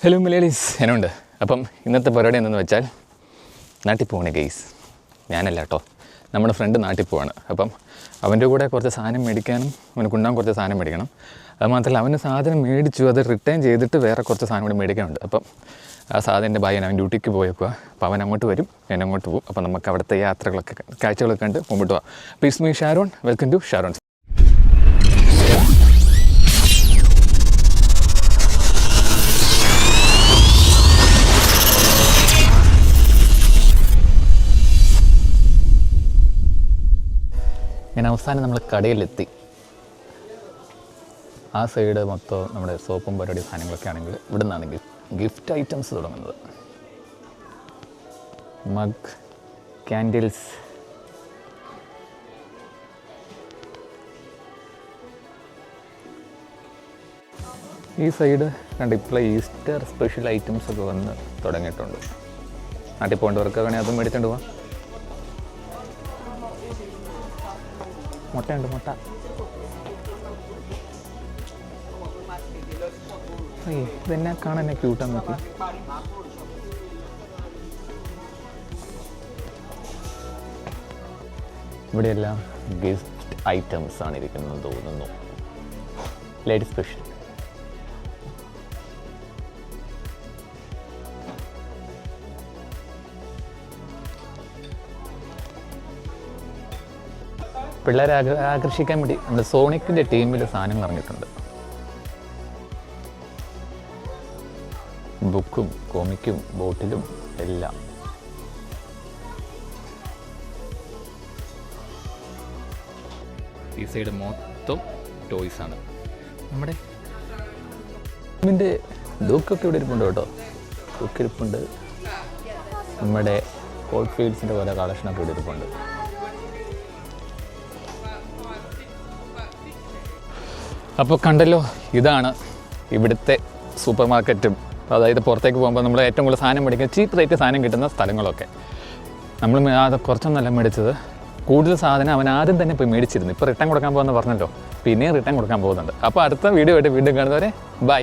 Hello Malayalees, എന്നുണ്ട്. അപ്പം ഇന്നത്തെ പരിപാടി എന്തെന്ന് വെച്ചാൽ നാട്ടിൽ പോവാണ് ഗെയ്സ്. ഞാനല്ല കേട്ടോ, നമ്മുടെ ഫ്രണ്ട് നാട്ടിൽ പോവാണ്. അപ്പം അവൻ്റെ കൂടെ കുറച്ച് സാധനം മേടിക്കാനും അവന് കൊണ്ടുപോകാൻ കുറച്ച് സാധനം മേടിക്കണം. അത് മാത്രമല്ല, അവന് സാധനം മേടിച്ചു, അത് റിട്ടേൺ ചെയ്തിട്ട് വേറെ കുറച്ച് സാധനം കൂടി മേടിക്കാനുണ്ട്. അപ്പം ആ സാധനത്തിൻ്റെ ഭാഗ്യം അവൻ ഡ്യൂട്ടിക്ക് പോയേക്കുക. അപ്പോൾ അവൻ അങ്ങോട്ട് വരും, ഞാൻ അങ്ങോട്ട് പോകും. അപ്പം നമുക്ക് അവിടുത്തെ യാത്രകളൊക്കെ കാഴ്ചകളൊക്കെ കണ്ട് മുമ്പോട്ട് പോകാം. Please me Sharon, welcome to Sharon. ഞാൻ അവസാനം നമ്മൾ കടയിലെത്തി. ആ സൈഡ് മൊത്തം നമ്മുടെ സോപ്പും പരിപാടി സാധനങ്ങളൊക്കെ ആണെങ്കിൽ ഇവിടെ നിന്നാണെങ്കിൽ ഗിഫ്റ്റ് ഐറ്റംസ് തുടങ്ങുന്നത്. മഗ്, ക്യാൻഡിൽസ്, ഈ സൈഡ് കണ്ട് ഇപ്പോൾ ഈസ്റ്റർ സ്പെഷ്യൽ ഐറ്റംസ് ഒക്കെ വന്ന് തുടങ്ങിയിട്ടുണ്ട്. നാട്ടിൽ പോകേണ്ടവർക്ക് വേണമെങ്കിൽ അതും മേടിച്ചുകൊണ്ട് പോവാം. മുട്ടയുണ്ട്, മുട്ട. ഇതെന്നെ കാണാൻ ക്യൂട്ടാന്ന് നോക്കി. ഇവിടെയെല്ലാം ഗിഫ്റ്റ് ഐറ്റംസ് ആണ് ഇരിക്കുന്നത് തോന്നുന്നു. Lady special. പിള്ളേരെ ആകർഷിക്കാൻ വേണ്ടി നമ്മുടെ സോണിക്കിൻ്റെ ടീമിൽ സാധനങ്ങൾ ഇറങ്ങിയിട്ടുണ്ട്. ബുക്കും കോമിക്കും ബോട്ടിലും എല്ലാം. ഈ സൈഡ് മൊത്തം ടോയ്സാണ്. നമ്മുടെ ഇതിൻ്റെ ഡൂക്കൊക്കെ ഇവിടെ ഇരിപ്പുണ്ട് കേട്ടോ. ഡൂക്ക് ഇരിപ്പുണ്ട്. നമ്മുടെ ഹോട്ട് ഫീൽഡ്സിൻ്റെ പോലെ കളക്ഷനൊക്കെ ഇവിടെ ഇരിപ്പുണ്ട്. അപ്പോൾ കണ്ടല്ലോ, ഇതാണ് ഇവിടുത്തെ സൂപ്പർ മാർക്കറ്റും. അതായത് പുറത്തേക്ക് പോകുമ്പോൾ നമ്മൾ ഏറ്റവും കൂടുതൽ സാധനം മേടിക്കുക, ചീപ്പ് റേറ്റ് സാധനം കിട്ടുന്ന സ്ഥലങ്ങളൊക്കെ. നമ്മൾ അത് കുറച്ചൊന്നല്ല മേടിച്ചത്, കൂടുതൽ സാധനം അവൻ ആദ്യം തന്നെ പോയി മേടിച്ചിരുന്നു. ഇപ്പോൾ റിട്ടേൺ കൊടുക്കാൻ പോകുമെന്ന് പറഞ്ഞല്ലോ, പിന്നെയും റിട്ടേൺ കൊടുക്കാൻ പോകുന്നുണ്ട്. അപ്പോൾ അടുത്ത വീഡിയോ ആയിട്ട് വീണ്ടും കാണുന്നവരെ ബൈ.